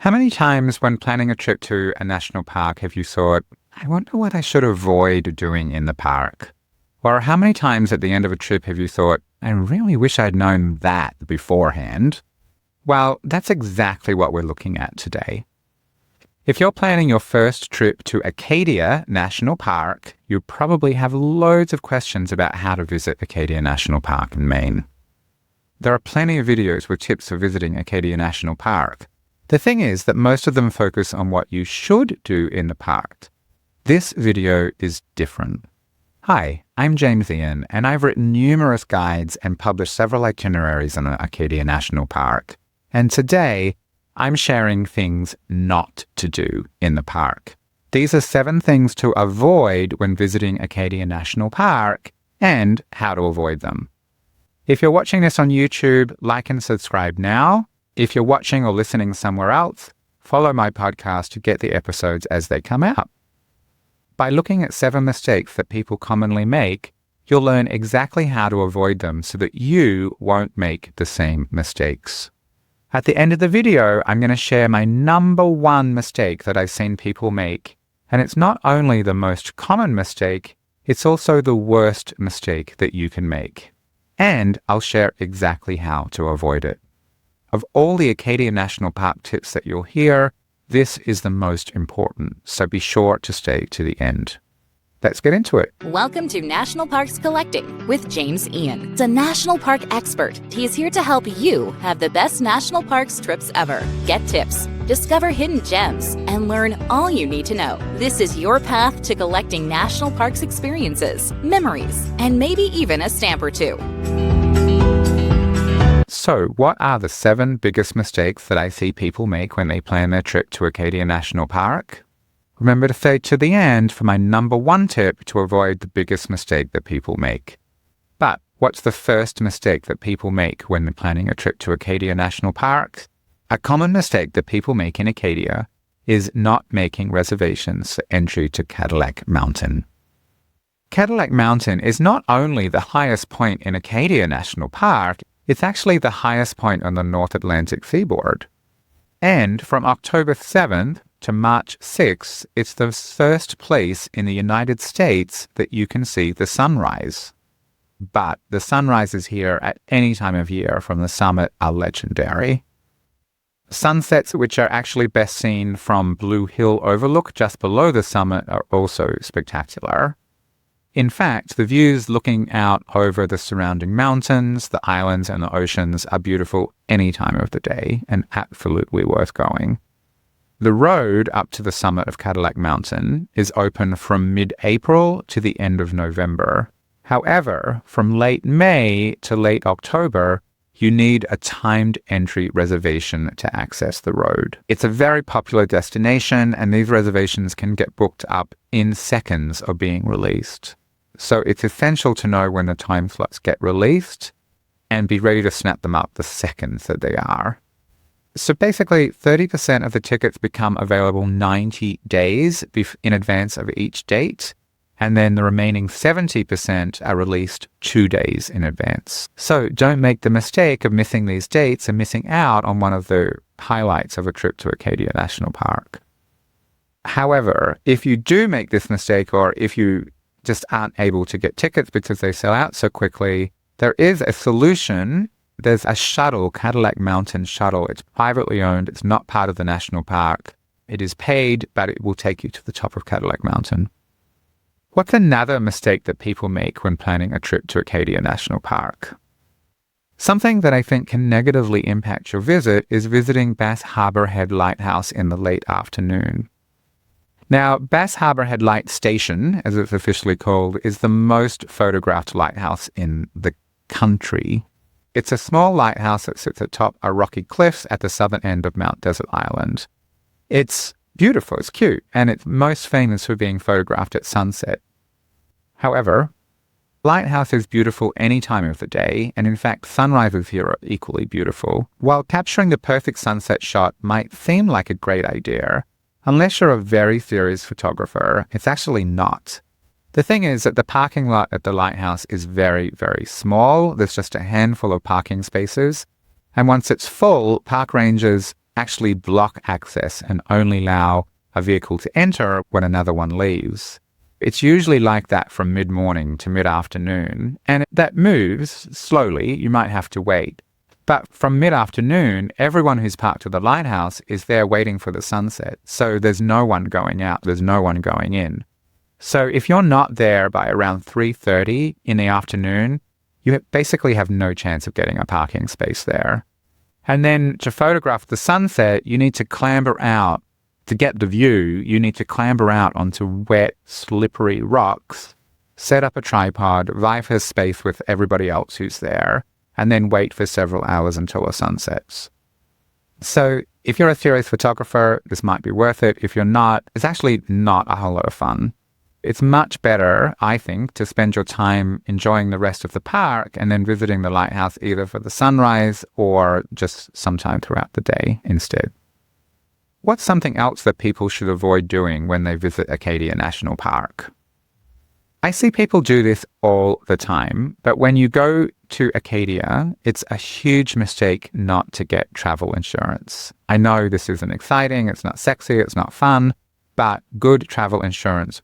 How many times when planning a trip to a national park have you thought, I wonder what I should avoid doing in the park? Or how many times at the end of a trip have you thought, I really wish I'd known that beforehand? Well, that's exactly what we're looking at today. If you're planning your first trip to Acadia National Park, you probably have loads of questions about how to visit Acadia National Park in Maine. There are plenty of videos with tips for visiting Acadia National Park. The thing is that most of them focus on what you should do in the park. This video is different. Hi, I'm James Ian, and I've written numerous guides and published several itineraries on Acadia National Park. And today, I'm sharing things not to do in the park. These are 7 things to avoid when visiting Acadia National Park and how to avoid them. If you're watching this on YouTube, like and subscribe now. If you're watching or listening somewhere else, follow my podcast to get the episodes as they come out. By looking at 7 mistakes that people commonly make, you'll learn exactly how to avoid them so that you won't make the same mistakes. At the end of the video, I'm going to share my number 1 mistake that I've seen people make. And it's not only the most common mistake, it's also the worst mistake that you can make. And I'll share exactly how to avoid it. Of all the Acadia National Park tips that you'll hear, this is the most important, so be sure to stay to the end. Let's get into it. Welcome to National Parks Collecting with James Ian. The National Park expert. He is here to help you have the best national parks trips ever. Get tips, discover hidden gems, and learn all you need to know. This is your path to collecting national parks experiences, memories, and maybe even a stamp or 2. So, what are the 7 biggest mistakes that I see people make when they plan their trip to Acadia National Park? Remember to stay to the end for my number 1 tip to avoid the biggest mistake that people make. But what's the first mistake that people make when they're planning a trip to Acadia National Park? A common mistake that people make in Acadia is not making reservations for entry to Cadillac Mountain. Cadillac Mountain is not only the highest point in Acadia National Park, it's actually the highest point on the North Atlantic seaboard. And from October 7th to March 6th, it's the first place in the United States that you can see the sunrise. But the sunrises here at any time of year from the summit are legendary. Sunsets, which are actually best seen from Blue Hill Overlook just below the summit, are also spectacular. In fact, the views looking out over the surrounding mountains, the islands, and the oceans are beautiful any time of the day and absolutely worth going. The road up to the summit of Cadillac Mountain is open from mid-April to the end of November. However, from late May to late October, you need a timed entry reservation to access the road. It's a very popular destination, and these reservations can get booked up in seconds of being released. So it's essential to know when the time slots get released and be ready to snap them up the second that they are. So basically, 30% of the tickets become available 90 days in advance of each date, and then the remaining 70% are released 2 days in advance. So don't make the mistake of missing these dates and missing out on one of the highlights of a trip to Acadia National Park. However, if you do make this mistake, or if you just aren't able to get tickets because they sell out so quickly, there is a solution. There's a shuttle, Cadillac Mountain Shuttle. It's privately owned. It's not part of the national park. It is paid, but it will take you to the top of Cadillac Mountain. What's another mistake that people make when planning a trip to Acadia National Park? Something that I think can negatively impact your visit is visiting Bass Harbor Head Lighthouse in the late afternoon. Now, Bass Harbor Head Light Station, as it's officially called, is the most photographed lighthouse in the country. It's a small lighthouse that sits atop a rocky cliffs at the southern end of Mount Desert Island. It's beautiful, it's cute, and it's most famous for being photographed at sunset. However, lighthouse is beautiful any time of the day, and in fact, sunrises here are equally beautiful. While capturing the perfect sunset shot might seem like a great idea, unless you're a very serious photographer, it's actually not. The thing is that the parking lot at the lighthouse is very, very small. There's just a handful of parking spaces. And once it's full, park rangers actually block access and only allow a vehicle to enter when another one leaves. It's usually like that from mid-morning to mid-afternoon, and that moves slowly. You might have to wait. But from mid-afternoon, everyone who's parked at the Lighthouse is there waiting for the sunset. So there's no one going out. There's no one going in. So if you're not there by around 3:30 in the afternoon, you basically have no chance of getting a parking space there. And then to photograph the sunset, you need to clamber out. To get the view, you need to clamber out onto wet, slippery rocks, set up a tripod, vie for space with everybody else who's there, and then wait for several hours until the sun sets. So if you're a serious photographer, this might be worth it. If you're not, it's actually not a whole lot of fun. It's much better, I think, to spend your time enjoying the rest of the park and then visiting the lighthouse either for the sunrise or just sometime throughout the day instead. What's something else that people should avoid doing when they visit Acadia National Park? I see people do this all the time, but when you go to Acadia, it's a huge mistake not to get travel insurance. I know this isn't exciting, it's not sexy, it's not fun, but good travel insurance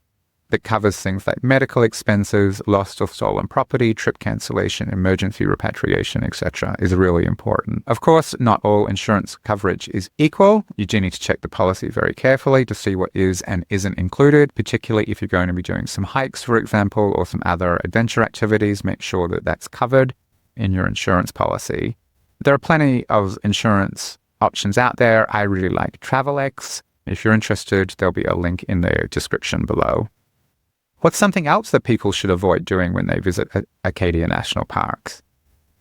that covers things like medical expenses, lost or stolen property, trip cancellation, emergency repatriation, etc. is really important. Of course, not all insurance coverage is equal. You do need to check the policy very carefully to see what is and isn't included, particularly if you're going to be doing some hikes, for example, or some other adventure activities. Make sure that that's covered in your insurance policy. There are plenty of insurance options out there. I really like TravelX. If you're interested, there'll be a link in the description below. What's something else that people should avoid doing when they visit Acadia National Parks?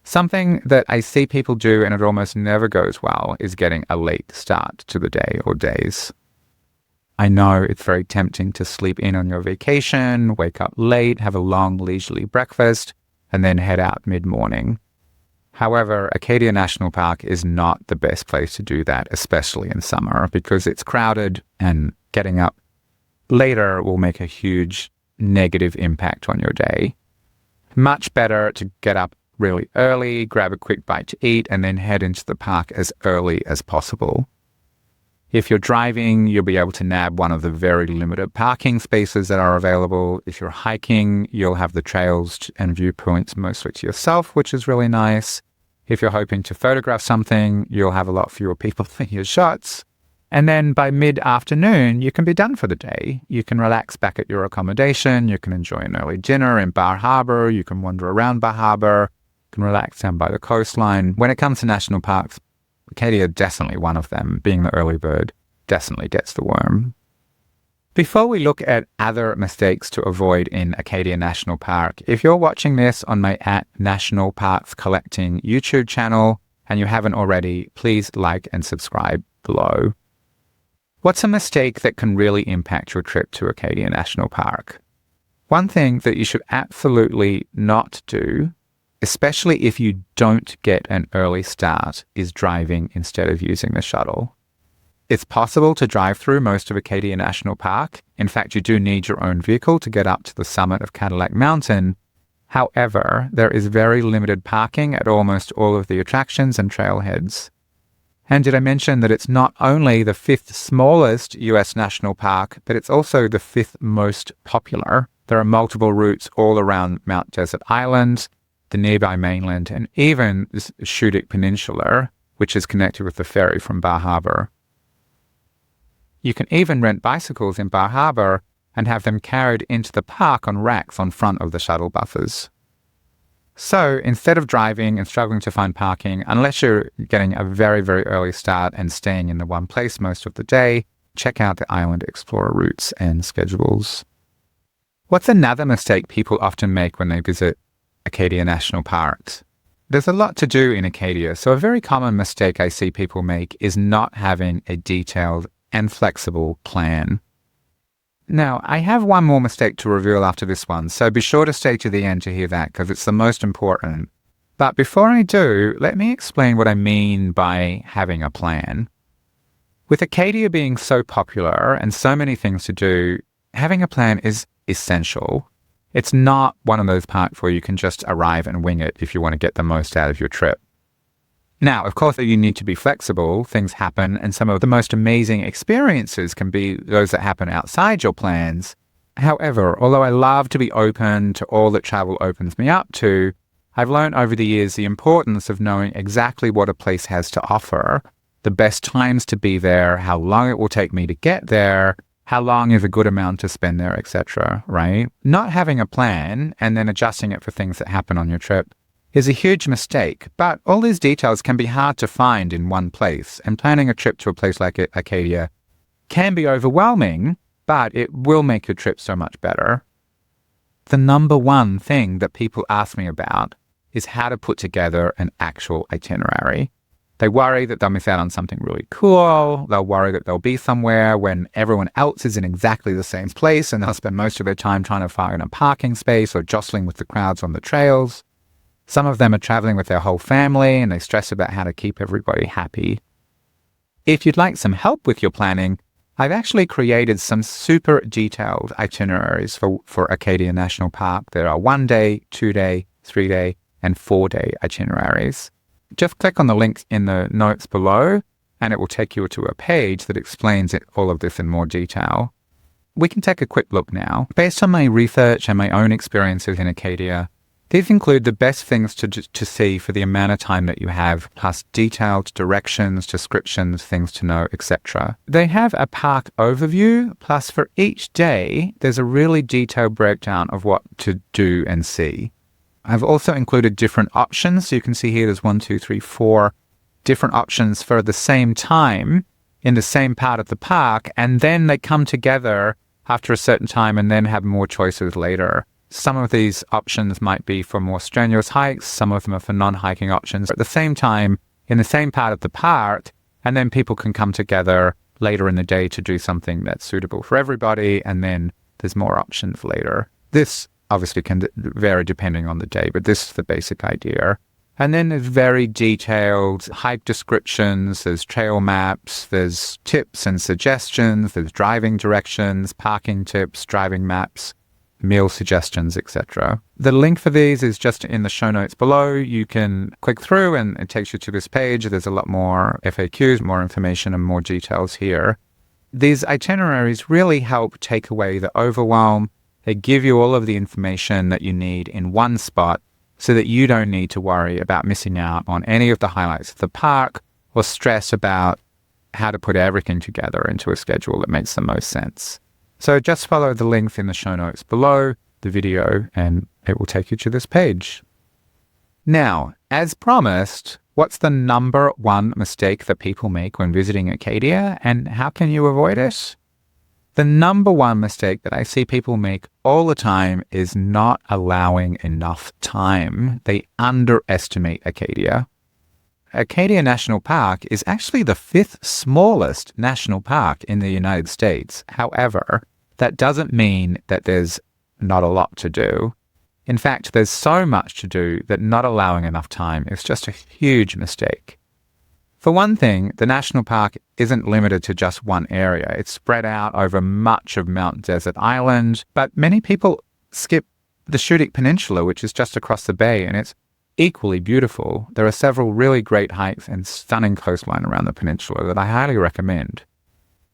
Something that I see people do and it almost never goes well is getting a late start to the day or days. I know it's very tempting to sleep in on your vacation, wake up late, have a long leisurely breakfast, and then head out mid-morning. However, Acadia National Park is not the best place to do that, especially in summer, because it's crowded and getting up later will make a huge negative impact on your day. Much better to get up really early, grab a quick bite to eat, and then head into the park as early as possible. If you're driving, you'll be able to nab one of the very limited parking spaces that are available. If you're hiking, you'll have the trails and viewpoints mostly to yourself, which is really nice. If you're hoping to photograph something, you'll have a lot fewer people for your shots. And then by mid-afternoon, you can be done for the day. You can relax back at your accommodation. You can enjoy an early dinner in Bar Harbor. You can wander around Bar Harbor. You can relax down by the coastline. When it comes to national parks, Acadia definitely one of them. Being the early bird definitely gets the worm. Before we look at other mistakes to avoid in Acadia National Park, if you're watching this on my @National Parks Collecting YouTube channel and you haven't already, please like and subscribe below. What's a mistake that can really impact your trip to Acadia National Park? One thing that you should absolutely not do, especially if you don't get an early start, is driving instead of using the shuttle. It's possible to drive through most of Acadia National Park. In fact, you do need your own vehicle to get up to the summit of Cadillac Mountain. However, there is very limited parking at almost all of the attractions and trailheads. And did I mention that it's not only the 5th smallest US national park, but it's also the 5th most popular. There are multiple routes all around Mount Desert Island, the nearby mainland, and even the Shudik Peninsula, which is connected with the ferry from Bar Harbor. You can even rent bicycles in Bar Harbor and have them carried into the park on racks on front of the shuttle buses. So instead of driving and struggling to find parking, unless you're getting a very, very early start and staying in the one place most of the day, check out the Island Explorer routes and schedules. What's another mistake people often make when they visit Acadia National Park? There's a lot to do in Acadia, so a very common mistake I see people make is not having a detailed and flexible plan. Now, I have one more mistake to reveal after this one, so be sure to stay to the end to hear that because it's the most important. But before I do, let me explain what I mean by having a plan. With Acadia being so popular and so many things to do, having a plan is essential. It's not one of those parks where you can just arrive and wing it if you want to get the most out of your trip. Now, of course, you need to be flexible. Things happen, and some of the most amazing experiences can be those that happen outside your plans. However, although I love to be open to all that travel opens me up to, I've learned over the years the importance of knowing exactly what a place has to offer, the best times to be there, how long it will take me to get there, how long is a good amount to spend there, etc., right? Not having a plan and then adjusting it for things that happen on your trip is a huge mistake, but all these details can be hard to find in one place, and planning a trip to a place like Acadia can be overwhelming, but it will make your trip so much better. The number one thing that people ask me about is how to put together an actual itinerary. They worry that they'll miss out on something really cool. They'll worry that they'll be somewhere when everyone else is in exactly the same place, and they'll spend most of their time trying to find a parking space or jostling with the crowds on the trails. Some of them are traveling with their whole family, and they stress about how to keep everybody happy. If you'd like some help with your planning, I've actually created some super detailed itineraries for Acadia National Park. There are 1-day, 2-day, 3-day, and 4-day itineraries. Just click on the link in the notes below, and it will take you to a page that explains all of this in more detail. We can take a quick look now. Based on my research and my own experiences in Acadia, these include the best things to see for the amount of time that you have, plus detailed directions, descriptions, things to know, etc. They have a park overview, plus for each day, there's a really detailed breakdown of what to do and see. I've also included different options. So you can see here there's 4 different options for the same time in the same part of the park, and then they come together after a certain time and then have more choices later. Some of these options might be for more strenuous hikes, some of them are for non-hiking options at the same time in the same part of the park, and then people can come together later in the day to do something that's suitable for everybody, and then there's more options later. This obviously can vary depending on the day, but this is the basic idea. And then there's very detailed hike descriptions, there's trail maps, there's tips and suggestions, there's driving directions, parking tips, driving maps, meal suggestions, etc. The link for these is just in the show notes below. You can click through and it takes you to this page. There's a lot more FAQs, more information, and more details here. These itineraries really help take away the overwhelm. They give you all of the information that you need in one spot so that you don't need to worry about missing out on any of the highlights of the park or stress about how to put everything together into a schedule that makes the most sense. So just follow the links in the show notes below the video and it will take you to this page. Now, as promised, what's the number one mistake that people make when visiting Acadia, and how can you avoid it? The number one mistake that I see people make all the time is not allowing enough time. They underestimate Acadia. Acadia National Park is actually the 5th smallest national park in the United States. However, that doesn't mean that there's not a lot to do. In fact, there's so much to do that not allowing enough time is just a huge mistake. For one thing, the national park isn't limited to just one area. It's spread out over much of Mount Desert Island, but many people skip the Shudik Peninsula, which is just across the bay, and it's equally beautiful. There are several really great hikes and stunning coastline around the peninsula that I highly recommend.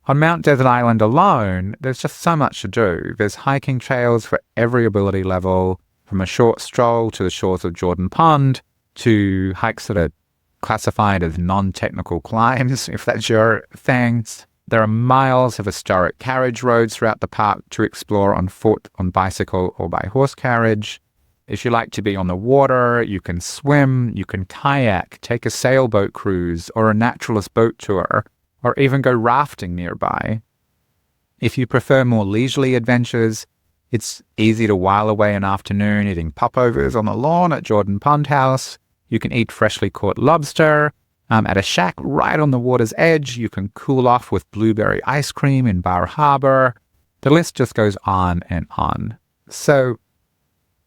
On Mount Desert Island alone, there's just so much to do. There's hiking trails for every ability level, from a short stroll to the shores of Jordan Pond, to hikes that are classified as non-technical climbs, if that's your thing. There are miles of historic carriage roads throughout the park to explore on foot, on bicycle, or by horse carriage. If you like to be on the water, you can swim, you can kayak, take a sailboat cruise, or a naturalist boat tour, or even go rafting nearby. If you prefer more leisurely adventures, it's easy to while away an afternoon eating popovers on the lawn at Jordan Pond House. You can eat freshly caught lobster. At a shack right on the water's edge, you can cool off with blueberry ice cream in Bar Harbor. The list just goes on and on. So,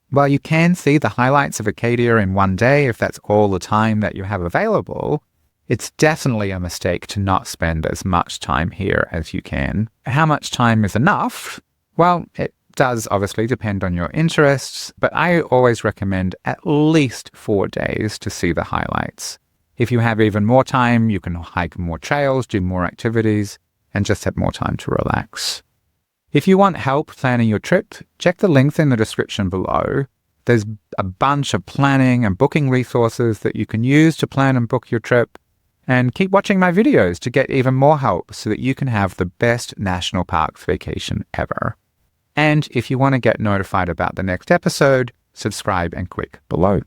while you can see the highlights of Acadia in one day if that's all the time that you have available, it's definitely a mistake to not spend as much time here as you can. How much time is enough? Well, it does obviously depend on your interests, but I always recommend at least 4 days to see the highlights. If you have even more time, you can hike more trails, do more activities, and just have more time to relax. If you want help planning your trip, check the links in the description below. There's a bunch of planning and booking resources that you can use to plan and book your trip. And keep watching my videos to get even more help so that you can have the best national parks vacation ever. And if you want to get notified about the next episode, subscribe and click below.